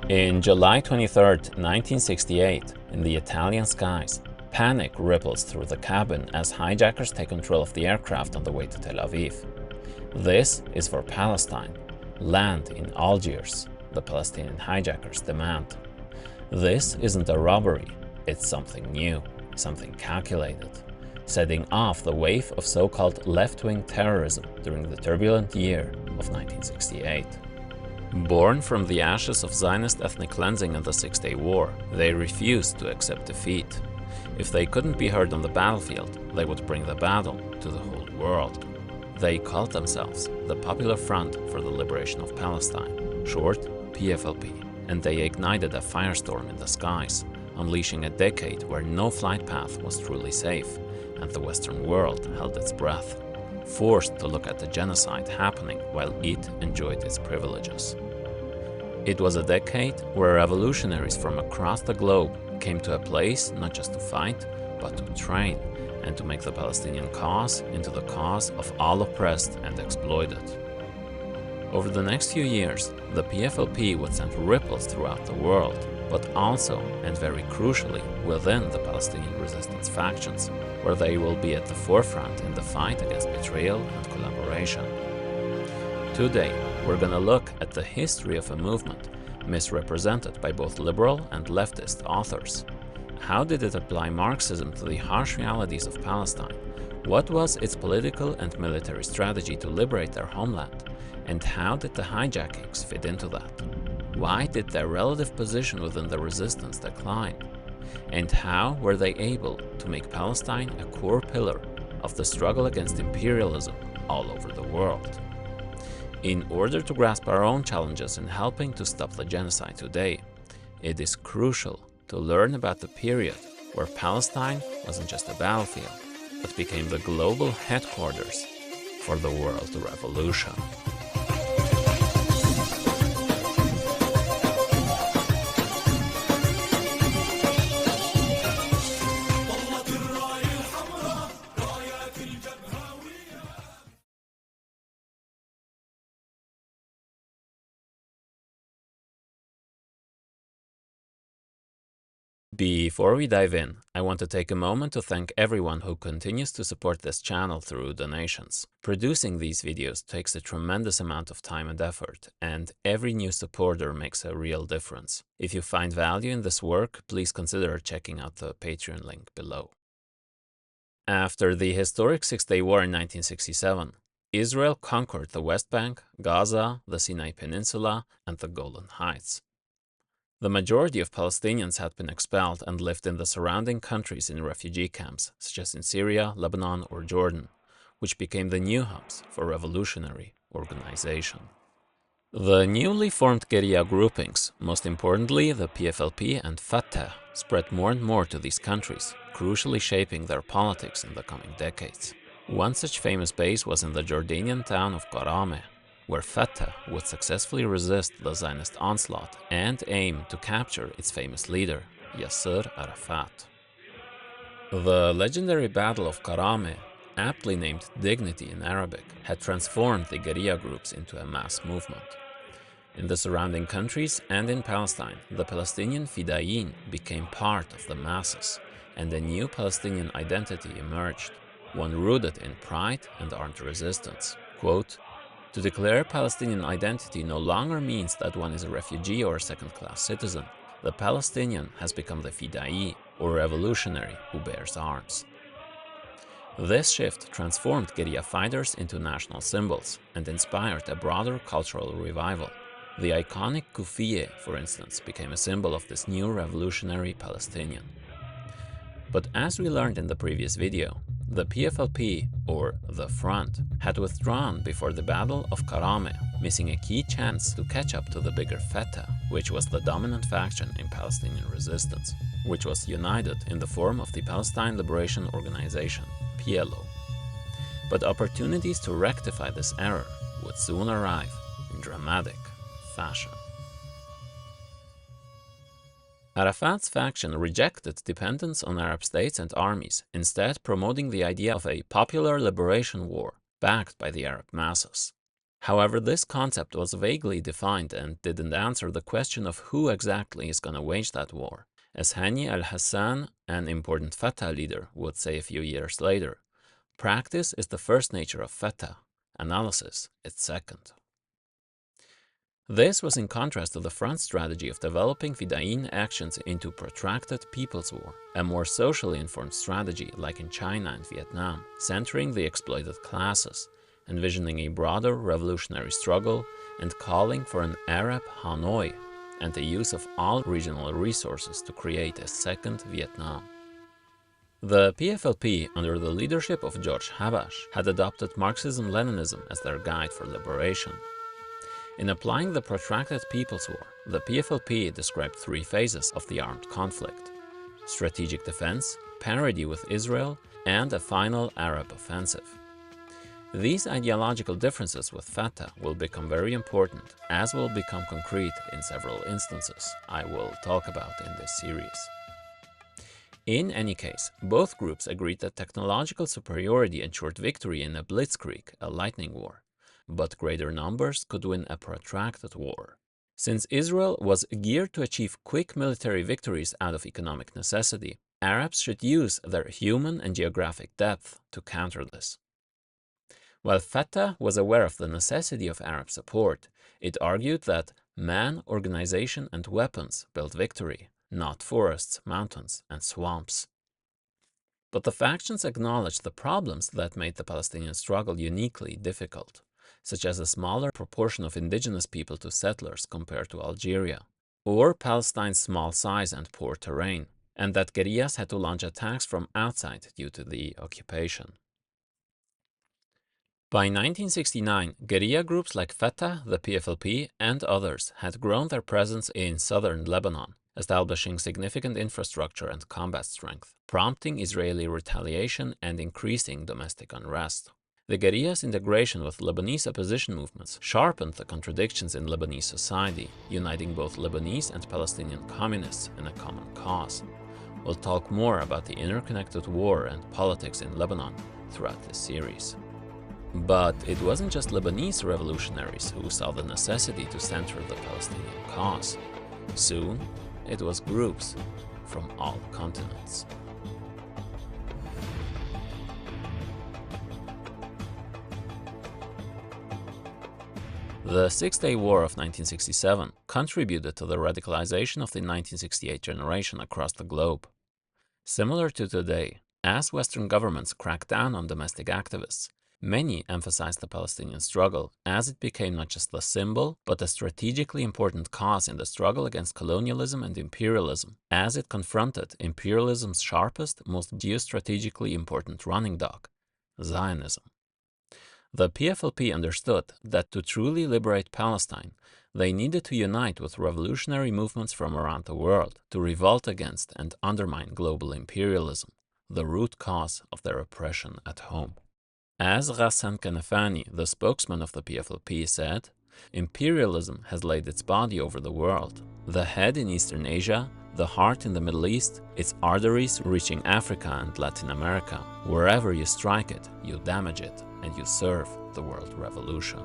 In July 23, 1968, in the Italian skies, panic ripples through the cabin as hijackers take control of the aircraft on the way to Tel Aviv. This is for Palestine. Land in Algiers, the Palestinian hijackers demand. This isn't a robbery, it's something new, something calculated, setting off the wave of so-called left-wing terrorism during the turbulent year of 1968. Born from the ashes of Zionist ethnic cleansing and the Six-Day War, they refused to accept defeat. If they couldn't be heard on the battlefield, they would bring the battle to the whole world. They called themselves the Popular Front for the Liberation of Palestine, short PFLP, and they ignited a firestorm in the skies, unleashing a decade where no flight path was truly safe, and the Western world held its breath, forced to look at the genocide happening while it enjoyed its privileges. It was a decade where revolutionaries from across the globe came to a place not just to fight, but to train and to make the Palestinian cause into the cause of all oppressed and exploited. Over the next few years, the PFLP would send ripples throughout the world, but also, and very crucially, within the Palestinian resistance factions, where they will be at the forefront in the fight against betrayal and collaboration. Today, we're gonna look at the history of a movement misrepresented by both liberal and leftist authors. How did it apply Marxism to the harsh realities of Palestine? What was its political and military strategy to liberate their homeland? And how did the hijackings fit into that? Why did their relative position within the resistance decline? And how were they able to make Palestine a core pillar of the struggle against imperialism all over the world? In order to grasp our own challenges in helping to stop the genocide today, it is crucial to learn about the period where Palestine wasn't just a battlefield, but became the global headquarters for the world revolution. Before we dive in, I want to take a moment to thank everyone who continues to support this channel through donations. Producing these videos takes a tremendous amount of time and effort, and every new supporter makes a real difference. If you find value in this work, please consider checking out the Patreon link below. After the historic Six-Day War in 1967, Israel conquered the West Bank, Gaza, the Sinai Peninsula, and the Golan Heights. The majority of Palestinians had been expelled and lived in the surrounding countries in refugee camps, such as in Syria, Lebanon, or Jordan, which became the new hubs for revolutionary organization. The newly formed guerrilla groupings, most importantly the PFLP and Fatah, spread more and more to these countries, crucially shaping their politics in the coming decades. One such famous base was in the Jordanian town of Karame, where Fatah would successfully resist the Zionist onslaught and aim to capture its famous leader, Yasser Arafat. The legendary Battle of Karame, aptly named Dignity in Arabic, had transformed the guerrilla groups into a mass movement. In the surrounding countries and in Palestine, the Palestinian Fidayeen became part of the masses, and a new Palestinian identity emerged, one rooted in pride and armed resistance. Quote, "To declare Palestinian identity no longer means that one is a refugee or a second-class citizen. The Palestinian has become the Fida'i, or revolutionary, who bears arms." This shift transformed guerrilla fighters into national symbols and inspired a broader cultural revival. The iconic kufiye, for instance, became a symbol of this new revolutionary Palestinian. But as we learned in the previous video, the PFLP, or the Front, had withdrawn before the Battle of Karame, missing a key chance to catch up to the bigger Fatah, which was the dominant faction in Palestinian resistance, which was united in the form of the Palestine Liberation Organization, PLO. But opportunities to rectify this error would soon arrive in dramatic fashion. Arafat's faction rejected dependence on Arab states and armies, instead promoting the idea of a popular liberation war backed by the Arab masses. However, this concept was vaguely defined and didn't answer the question of who exactly is going to wage that war. As Hani al-Hassan, an important Fatah leader, would say a few years later, practice is the first nature of Fatah, analysis its second. This was in contrast to the front strategy of developing Fida'in actions into protracted people's war, a more socially informed strategy like in China and Vietnam, centering the exploited classes, envisioning a broader revolutionary struggle, and calling for an Arab Hanoi and the use of all regional resources to create a second Vietnam. The PFLP, under the leadership of George Habash, had adopted Marxism-Leninism as their guide for liberation. In applying the protracted People's War, the PFLP described three phases of the armed conflict: strategic defense, parity with Israel, and a final Arab offensive. These ideological differences with Fatah will become very important, as will become concrete in several instances I will talk about in this series. In any case, both groups agreed that technological superiority ensured victory in a blitzkrieg, a lightning war, but greater numbers could win a protracted war. Since Israel was geared to achieve quick military victories out of economic necessity, Arabs should use their human and geographic depth to counter this. While Fatah was aware of the necessity of Arab support, it argued that man, organization, and weapons built victory, not forests, mountains, and swamps. But the factions acknowledged the problems that made the Palestinian struggle uniquely difficult, such as a smaller proportion of indigenous people to settlers compared to Algeria, or Palestine's small size and poor terrain, and that guerrillas had to launch attacks from outside due to the occupation. By 1969, guerrilla groups like Fatah, the PFLP, and others had grown their presence in southern Lebanon, establishing significant infrastructure and combat strength, prompting Israeli retaliation and increasing domestic unrest. The guerrillas' integration with Lebanese opposition movements sharpened the contradictions in Lebanese society, uniting both Lebanese and Palestinian communists in a common cause. We'll talk more about the interconnected war and politics in Lebanon throughout this series. But it wasn't just Lebanese revolutionaries who saw the necessity to center the Palestinian cause. Soon, it was groups from all continents. The Six-Day War of 1967 contributed to the radicalization of the 1968 generation across the globe. Similar to today, as Western governments cracked down on domestic activists, many emphasized the Palestinian struggle as it became not just the symbol, but a strategically important cause in the struggle against colonialism and imperialism, as it confronted imperialism's sharpest, most geostrategically important running dog, Zionism. The PFLP understood that to truly liberate Palestine, they needed to unite with revolutionary movements from around the world to revolt against and undermine global imperialism, the root cause of their oppression at home. As Ghassan Kanafani, the spokesman of the PFLP, said, imperialism has laid its body over the world, the head in Eastern Asia, the heart in the Middle East, its arteries reaching Africa and Latin America. Wherever you strike it, you damage it, and you serve the world revolution.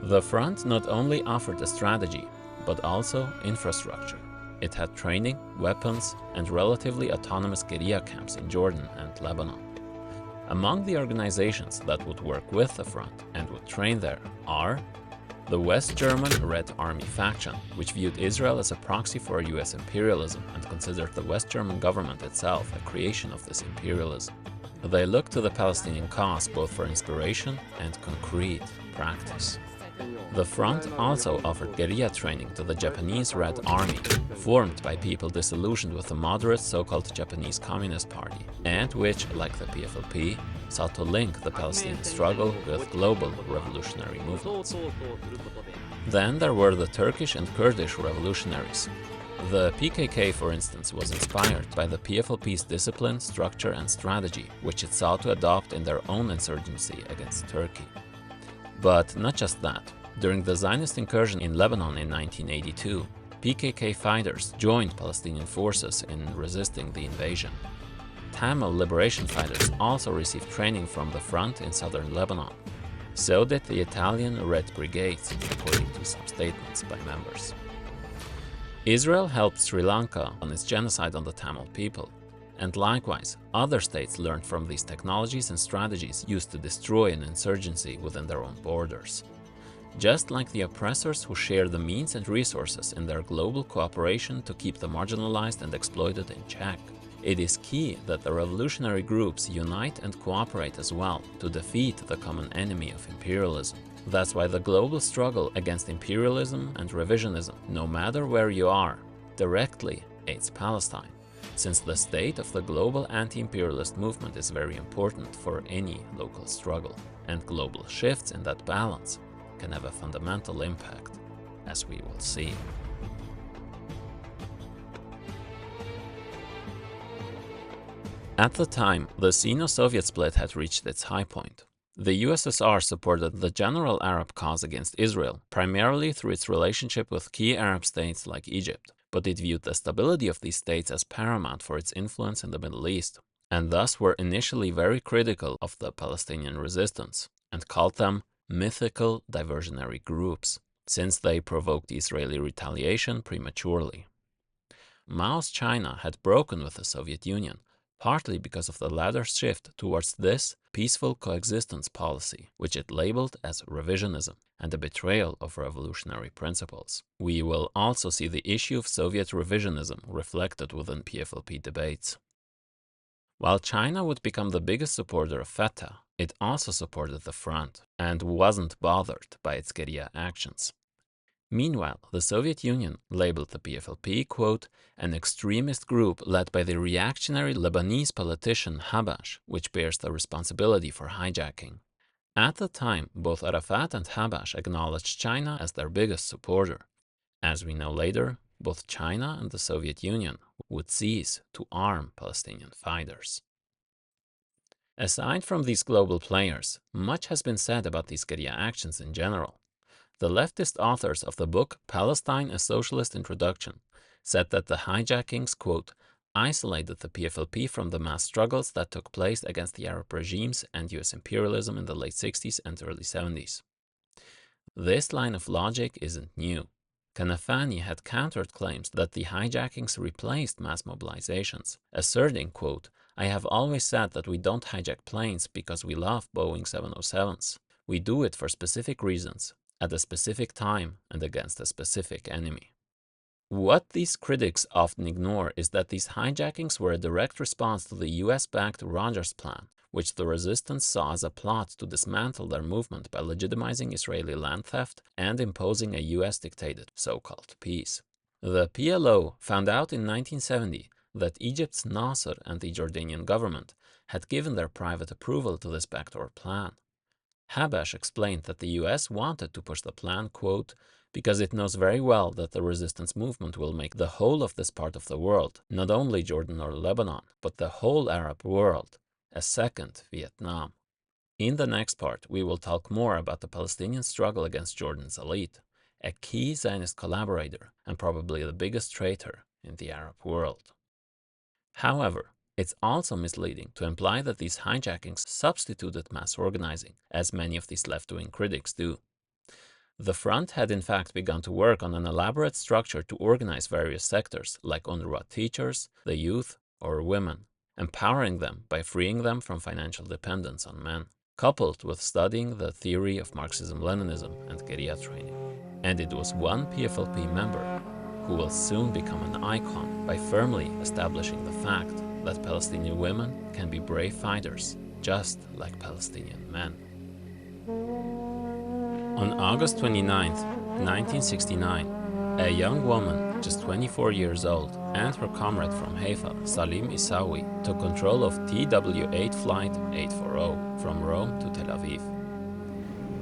The front not only offered a strategy, but also infrastructure. It had training, weapons, and relatively autonomous guerrilla camps in Jordan and Lebanon. Among the organizations that would work with the front and would train there are the West German Red Army faction, which viewed Israel as a proxy for US imperialism and considered the West German government itself a creation of this imperialism. They looked to the Palestinian cause both for inspiration and concrete practice. The front also offered guerrilla training to the Japanese Red Army, formed by people disillusioned with the moderate so-called Japanese Communist Party, and which, like the PFLP, sought to link the Palestinian struggle with global revolutionary movements. Then there were the Turkish and Kurdish revolutionaries. The PKK, for instance, was inspired by the PFLP's discipline, structure, and strategy, which it sought to adopt in their own insurgency against Turkey. But not just that. During the Zionist incursion in Lebanon in 1982, PKK fighters joined Palestinian forces in resisting the invasion. Tamil liberation fighters also received training from the front in southern Lebanon. So did the Italian Red Brigades, according to some statements by members. Israel helped Sri Lanka on its genocide on the Tamil people, and likewise, other states learned from these technologies and strategies used to destroy an insurgency within their own borders. Just like the oppressors who share the means and resources in their global cooperation to keep the marginalized and exploited in check, it is key that the revolutionary groups unite and cooperate as well to defeat the common enemy of imperialism. That's why the global struggle against imperialism and revisionism, no matter where you are, directly aids Palestine, since the state of the global anti-imperialist movement is very important for any local struggle, and global shifts in that balance can have a fundamental impact, as we will see. At the time, the Sino-Soviet split had reached its high point. The USSR supported the general Arab cause against Israel, primarily through its relationship with key Arab states like Egypt, but it viewed the stability of these states as paramount for its influence in the Middle East, and thus were initially very critical of the Palestinian resistance, and called them mythical diversionary groups, since they provoked Israeli retaliation prematurely. Mao's China had broken with the Soviet Union, partly because of the latter's shift towards this peaceful coexistence policy, which it labeled as revisionism and a betrayal of revolutionary principles. We will also see the issue of Soviet revisionism reflected within PFLP debates. While China would become the biggest supporter of Fatah, it also supported the front and wasn't bothered by its guerrilla actions. Meanwhile, the Soviet Union labeled the PFLP, quote, an extremist group led by the reactionary Lebanese politician Habash, which bears the responsibility for hijacking. At the time, both Arafat and Habash acknowledged China as their biggest supporter. As we know later, both China and the Soviet Union would cease to arm Palestinian fighters. Aside from these global players, much has been said about these guerrilla actions in general. The leftist authors of the book Palestine, a Socialist Introduction said that the hijackings, quote, isolated the PFLP from the mass struggles that took place against the Arab regimes and US imperialism in the late 60s and early 70s. This line of logic isn't new. Kanafani had countered claims that the hijackings replaced mass mobilizations, asserting, quote, I have always said that we don't hijack planes because we love Boeing 707s. We do it for specific reasons, at a specific time and against a specific enemy. What these critics often ignore is that these hijackings were a direct response to the US-backed Rogers Plan, which the resistance saw as a plot to dismantle their movement by legitimizing Israeli land theft and imposing a US-dictated so-called peace. The PLO found out in 1970 that Egypt's Nasser and the Jordanian government had given their private approval to this backdoor plan. Habash explained that the US wanted to push the plan, quote, because it knows very well that the resistance movement will make the whole of this part of the world, not only Jordan or Lebanon, but the whole Arab world, a second Vietnam. In the next part, we will talk more about the Palestinian struggle against Jordan's elite, a key Zionist collaborator and probably the biggest traitor in the Arab world. However, it's also misleading to imply that these hijackings substituted mass organizing, as many of these left-wing critics do. The front had in fact begun to work on an elaborate structure to organize various sectors, like UNRWA teachers, the youth, or women, empowering them by freeing them from financial dependence on men, coupled with studying the theory of Marxism-Leninism and guerrilla training. And it was one PFLP member who will soon become an icon by firmly establishing the fact that Palestinian women can be brave fighters, just like Palestinian men. On August 29, 1969, a young woman, just 24 years old, and her comrade from Haifa, Salim Isawi, took control of TW-8 Flight 840 from Rome to Tel Aviv.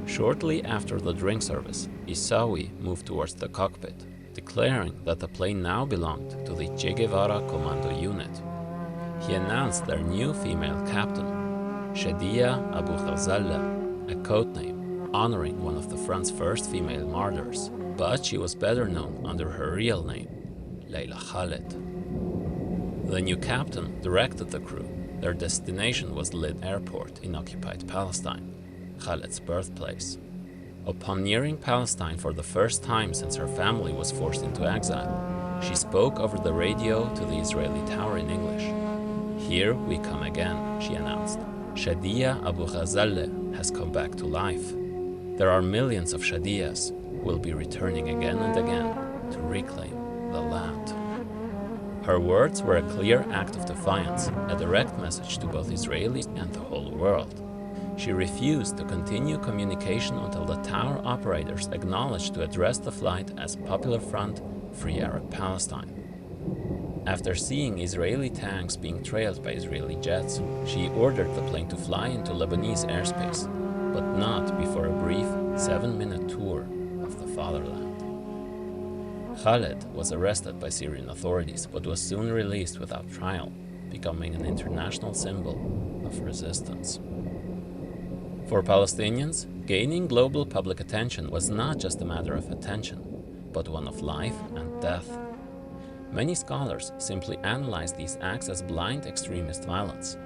Shortly after the drink service, Isawi moved towards the cockpit, declaring that the plane now belonged to the Che Guevara Commando Unit. He announced their new female captain, Shadia Abu Khazalla, a codename honoring one of the front's first female martyrs, but she was better known under her real name, Leila Khaled. The new captain directed the crew. Their destination was Lid Airport in occupied Palestine. Khaled's birthplace. Upon nearing Palestine for the first time since her family was forced into exile, she spoke over the radio to the Israeli tower in English. "Here we come again," she announced. Shadia Abu Ghazaleh has come back to life. There are millions of Shadiyas who will be returning again and again to reclaim the land. Her words were a clear act of defiance, a direct message to both Israelis and the whole world. She refused to continue communication until the tower operators acknowledged to address the flight as Popular Front Free Arab Palestine. After seeing Israeli tanks being trailed by Israeli jets, she ordered the plane to fly into Lebanese airspace, but not before a brief 7-minute tour of the fatherland. Khaled was arrested by Syrian authorities but was soon released without trial, becoming an international symbol of resistance. For Palestinians, gaining global public attention was not just a matter of attention, but one of life and death. Many scholars simply analyze these acts as blind extremist violence.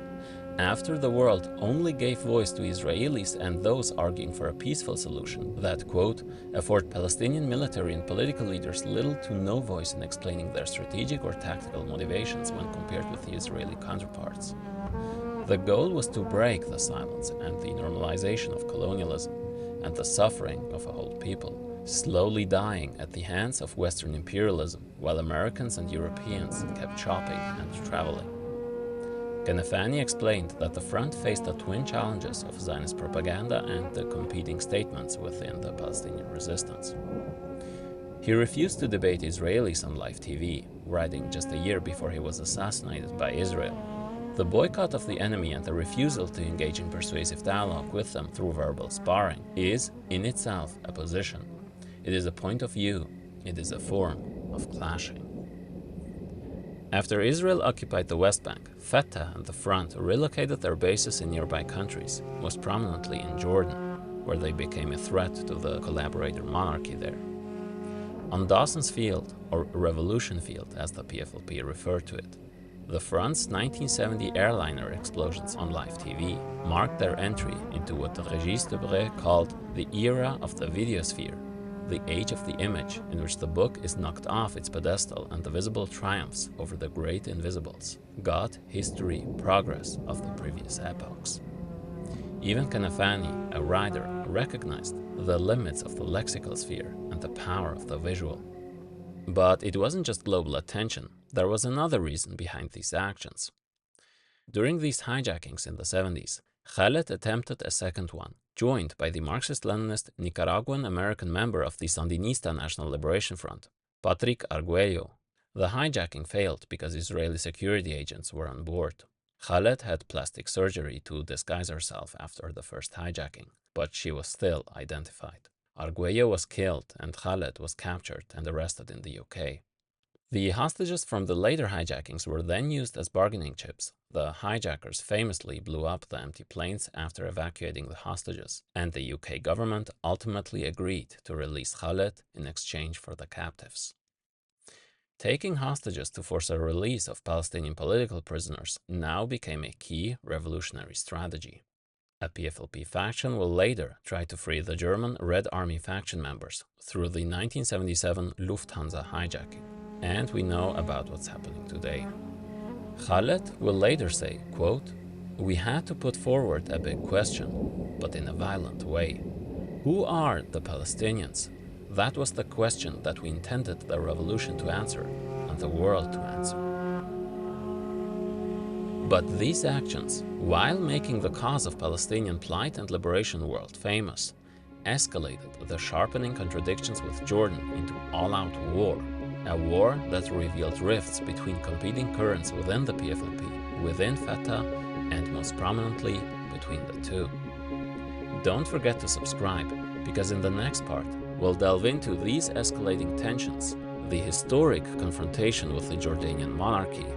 After the world only gave voice to Israelis and those arguing for a peaceful solution that, quote, afford Palestinian military and political leaders little to no voice in explaining their strategic or tactical motivations when compared with the Israeli counterparts. The goal was to break the silence and the normalization of colonialism and the suffering of a whole people, slowly dying at the hands of Western imperialism while Americans and Europeans kept shopping and traveling. Kanafani explained that the front faced the twin challenges of Zionist propaganda and the competing statements within the Palestinian resistance. He refused to debate Israelis on live TV, writing just a year before he was assassinated by Israel. The boycott of the enemy and the refusal to engage in persuasive dialogue with them through verbal sparring is, in itself, a position. It is a point of view. It is a form of clashing. After Israel occupied the West Bank, Fatah and the Front relocated their bases in nearby countries, most prominently in Jordan, where they became a threat to the collaborator monarchy there. On Dawson's Field, or Revolution Field as the PFLP referred to it, the Front's 1970 airliner explosions on live TV marked their entry into what Régis Debray called the era of the videosphere, the age of the image, in which the book is knocked off its pedestal and the visible triumphs over the great invisibles, God, history, progress of the previous epochs. Even Kanafani, a writer, recognized the limits of the lexical sphere and the power of the visual. But it wasn't just global attention. There was another reason behind these actions. During these hijackings in the 70s, Khaled attempted a second one, joined by the Marxist-Leninist Nicaraguan-American member of the Sandinista National Liberation Front, Patrick Arguello. The hijacking failed because Israeli security agents were on board. Khaled had plastic surgery to disguise herself after the first hijacking, but she was still identified. Arguello was killed and Khaled was captured and arrested in the UK. The hostages from the later hijackings were then used as bargaining chips. The hijackers famously blew up the empty planes after evacuating the hostages, and the UK government ultimately agreed to release Khaled in exchange for the captives. Taking hostages to force a release of Palestinian political prisoners now became a key revolutionary strategy. A PFLP faction will later try to free the German Red Army faction members through the 1977 Lufthansa hijacking. And we know about what's happening today. Khaled will later say, quote, "We had to put forward a big question, but in a violent way. Who are the Palestinians? That was the question that we intended the revolution to answer and the world to answer." But these actions, while making the cause of Palestinian plight and liberation world famous, escalated the sharpening contradictions with Jordan into all-out war. A war that revealed rifts between competing currents within the PFLP, within Fatah, and most prominently, between the two. Don't forget to subscribe, because in the next part, we'll delve into these escalating tensions, the historic confrontation with the Jordanian monarchy,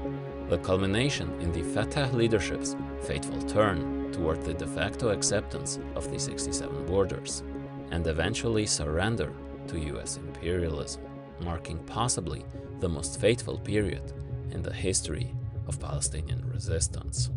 the culmination in the Fatah leadership's fateful turn toward the de facto acceptance of the 67 borders, and eventually surrender to US imperialism, marking possibly the most fateful period in the history of Palestinian resistance.